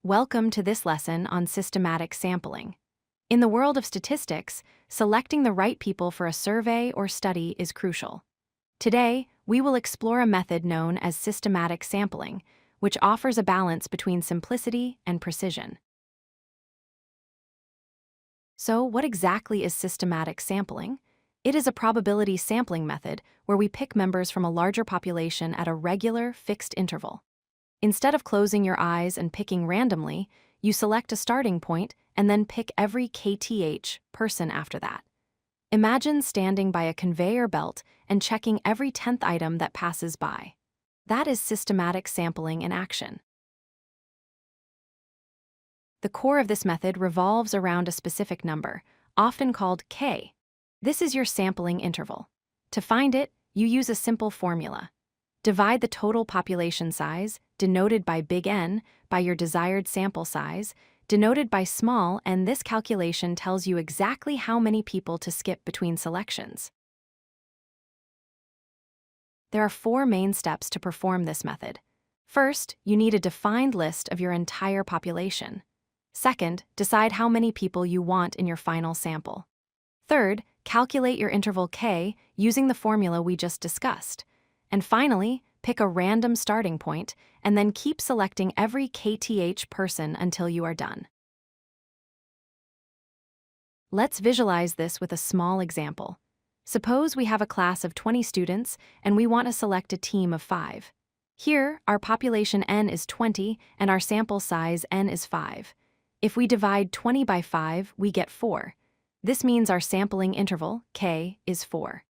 Welcome to this lesson on systematic sampling. In the world of statistics, selecting the right people for a survey or study is crucial. Today, we will explore a method known as systematic sampling, which offers a balance between simplicity and precision. So, what exactly is systematic sampling? It is a probability sampling method where we pick members from a larger population at a regular, fixed interval. Instead of closing your eyes and picking randomly, you select a starting point and then pick every KTH person after that. Imagine standing by a conveyor belt and checking every 10th item that passes by. That is systematic sampling in action. The core of this method revolves around a specific number, often called K. This is your sampling interval. To find it, you use a simple formula. Divide the total population size, denoted by big N, by your desired sample size, denoted by small, and this calculation tells you exactly how many people to skip between selections. There are 4 main steps to perform this method. First, you need a defined list of your entire population. Second, decide how many people you want in your final sample. Third, calculate your interval K using the formula we just discussed. And finally, pick a random starting point and then keep selecting every KTH person until you are done. Let's visualize this with a small example. Suppose we have a class of 20 students and we want to select a team of 5. Here, our population N is 20 and our sample size N is 5. If we divide 20 by 5, we get 4. This means our sampling interval, K, is 4.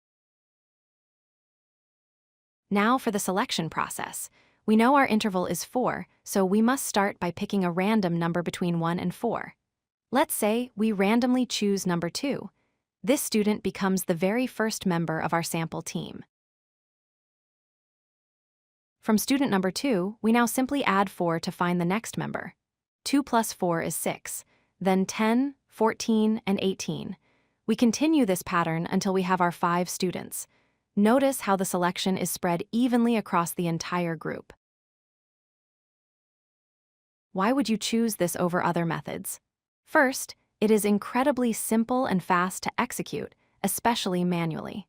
Now for the selection process. We know our interval is 4, so we must start by picking a random number between 1 and 4. Let's say we randomly choose number 2. This student becomes the very first member of our sample team. From student number 2, we now simply add 4 to find the next member. 2 plus 4 is 6, then 10, 14, and 18. We continue this pattern until we have our 5 students. Notice how the selection is spread evenly across the entire group. Why would you choose this over other methods? First, it is incredibly simple and fast to execute, especially manually.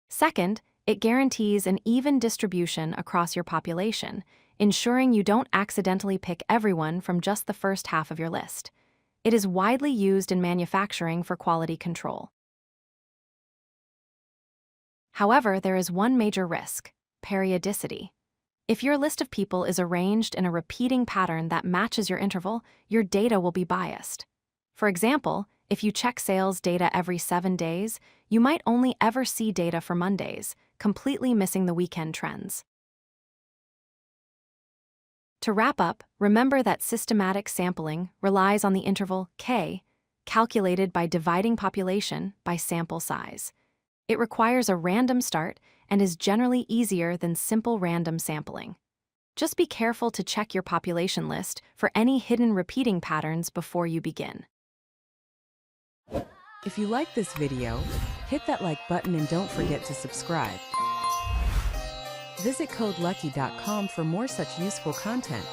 Second, it guarantees an even distribution across your population, ensuring you don't accidentally pick everyone from just the first half of your list. It is widely used in manufacturing for quality control. However, there is one major risk: periodicity. If your list of people is arranged in a repeating pattern that matches your interval, your data will be biased. For example, if you check sales data every 7 days, you might only ever see data for Mondays, completely missing the weekend trends. To wrap up, remember that systematic sampling relies on the interval K, calculated by dividing population by sample size. It requires a random start and is generally easier than simple random sampling. Just be careful to check your population list for any hidden repeating patterns before you begin. If you like this video, hit that like button and don't forget to subscribe. Visit codelucky.com for more such useful content.